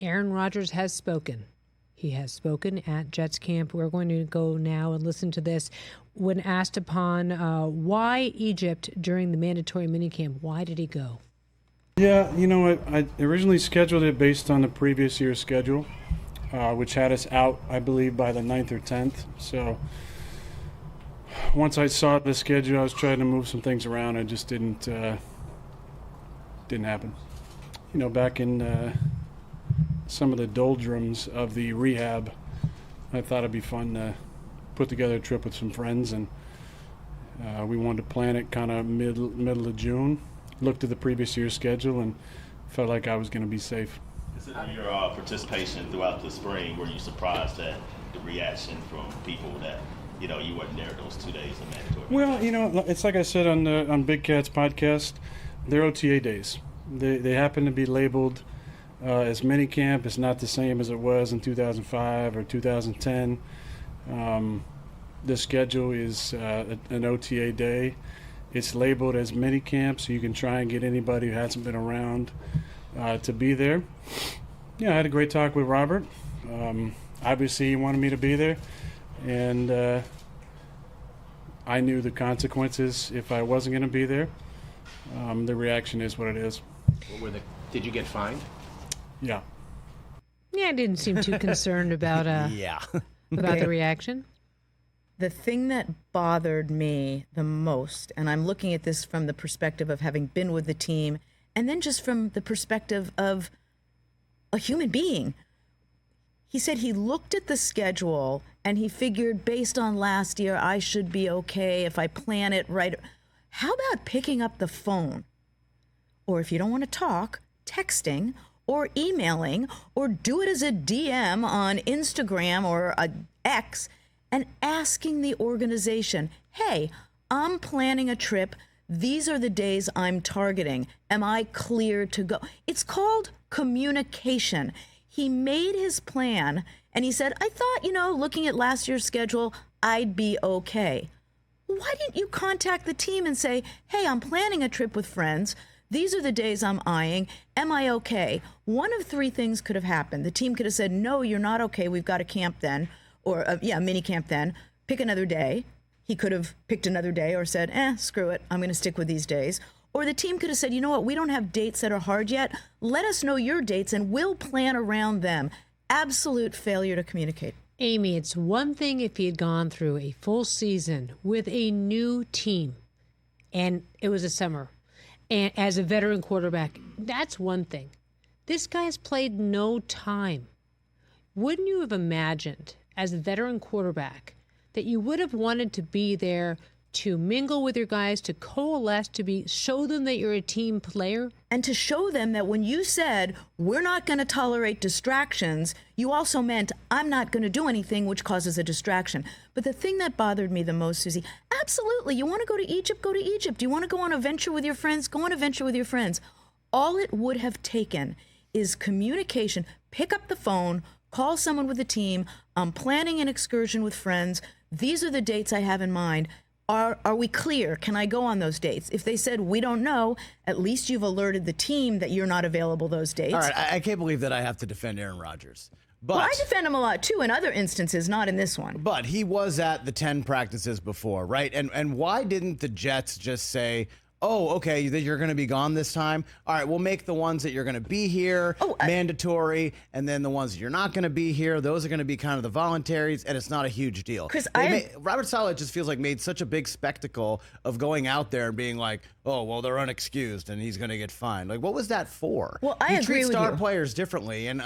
Aaron Rodgers has spoken. He has spoken at Jets camp. We're going to go now and listen to this. When asked upon why Egypt during the mandatory minicamp, why did he go? Yeah, you know what? I originally scheduled it based on the previous year's schedule, which had us out, I believe, by the 9th or 10th. So once I saw the schedule, I was trying to move some things around. It just didn't happen. You know, back in some of the doldrums of the rehab, I thought it'd be fun to put together a trip with some friends, and we wanted to plan it kind of middle of June. Looked at the previous year's schedule and felt like I was going to be safe. Considering your participation throughout the spring, were you surprised at the reaction from people that, you know, you weren't there those 2 days of mandatory? Well, you know, it's like I said on Big Cat's podcast, they're OTA days. They happen to be labeled as minicamp. It's not the same as it was in 2005 or 2010. The schedule is an OTA day. It's labeled as minicamp, so you can try and get anybody who hasn't been around to be there. Yeah, I had a great talk with Robert. Obviously, he wanted me to be there, and I knew the consequences if I wasn't going to be there. The reaction is what it is. Did you get fined? Yeah. Yeah, I didn't seem too concerned about about the reaction. The thing that bothered me the most, and I'm looking at this from the perspective of having been with the team, and then just from the perspective of a human being. He said he looked at the schedule and he figured based on last year, I should be okay if I plan it right. How about picking up the phone? Or if you don't want to talk, texting or emailing, or do it as a DM on Instagram or a X, and asking the organization, hey, I'm planning a trip. These are the days I'm targeting. Am I clear to go? It's called communication. He made his plan and he said, I thought, you know, looking at last year's schedule, I'd be okay. Why didn't you contact the team and say, hey, I'm planning a trip with friends. These are the days I'm eyeing. Am I okay? One of three things could have happened. The team could have said, no, you're not okay. We've got a camp then. Or, mini camp then. Pick another day. He could have picked another day or said, screw it. I'm going to stick with these days. Or the team could have said, you know what? We don't have dates that are hard yet. Let us know your dates and we'll plan around them. Absolute failure to communicate. Amy, it's one thing if he had gone through a full season with a new team and it was a summer and as a veteran quarterback. That's one thing. This guy has played no time. Wouldn't you have imagined as a veteran quarterback that you would have wanted to be there to mingle with your guys, to coalesce, show them that you're a team player? And to show them that when you said, we're not going to tolerate distractions, you also meant, I'm not going to do anything which causes a distraction. But the thing that bothered me the most, Suzy, absolutely, you want to go to Egypt, go to Egypt. You want to go on a venture with your friends, go on a venture with your friends. All it would have taken is communication. Pick up the phone, call someone with the team. I'm planning an excursion with friends. These are the dates I have in mind. Are we clear? Can I go on those dates? If they said, we don't know, at least you've alerted the team that you're not available those dates. All right, I can't believe that I have to defend Aaron Rodgers. But, well, I defend him a lot, too, in other instances, not in this one. But he was at the 10 practices before, right? And why didn't the Jets just say, oh, okay, that you're going to be gone this time? All right, we'll make the ones that you're going to be here mandatory, and then the ones that you're not going to be here, those are going to be kind of the voluntaries, and it's not a huge deal. Robert Saleh just feels like made such a big spectacle of going out there and being like, oh, well, they're unexcused, and he's going to get fined. Like, what was that for? Well, I agree with you. You treat star players differently, and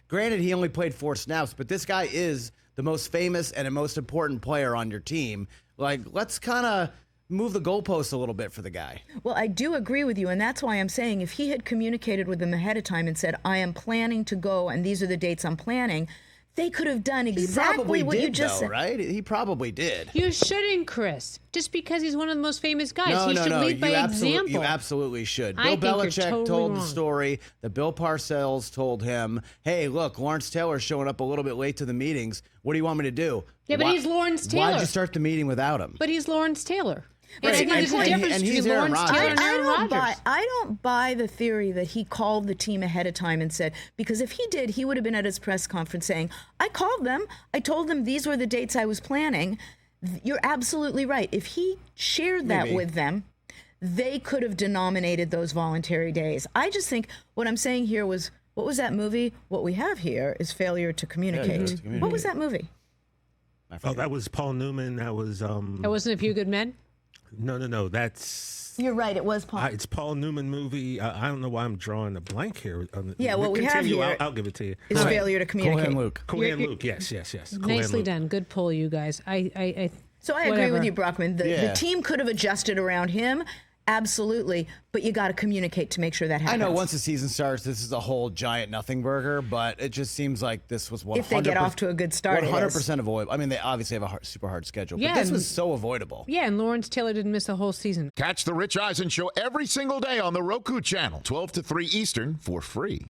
granted, he only played 4 snaps, but this guy is the most famous and the most important player on your team. Like, let's kind of move the goalposts a little bit for the guy. Well, I do agree with you, and that's why I'm saying if he had communicated with them ahead of time and said, I am planning to go, and these are the dates I'm planning, they could have done exactly what you just said. Right? He probably did. You shouldn't, Chris. Just because he's one of the most famous guys. He should lead by example. You absolutely should. Bill Belichick told the story that Bill Parcells told him, hey, look, Lawrence Taylor's showing up a little bit late to the meetings. What do you want me to do? Yeah, but he's Lawrence Taylor. Why'd you start the meeting without him? But he's Lawrence Taylor. And I think there's a difference and between he's Aaron Lawrence Taylor Rodgers. and Aaron Rodgers. I don't buy the theory that he called the team ahead of time and said, because if he did, he would have been at his press conference saying, I called them. I told them these were the dates I was planning. You're absolutely right. If he shared that with them, they could have denominated those voluntary days. I just think what I'm saying here was, what was that movie? What we have here is failure to communicate. What was that movie? Oh, that was Paul Newman. That was That wasn't A Few Good Men? No. That's You're right. It was Paul. it's Paul Newman movie. I don't know why I'm drawing a blank here. Yeah, what we have Continue, here I'll give it to you. is failure to communicate. Cohen Luke. Cohen Luke. Yes. Nicely done. Good pull, you guys. So I agree Whatever. with you, Brockman. The team could have adjusted around him. Absolutely. But you got to communicate to make sure that happens. I know once the season starts, this is a whole giant nothing burger, but it just seems like this was 100%. If they get off to a good start, 100% avoidable. I mean, they obviously have a super hard schedule, Yeah, but this and- was so avoidable. Yeah, and Lawrence Taylor didn't miss a whole season. Catch the Rich Eisen Show every single day on the Roku channel, 12 to 3 Eastern, for free.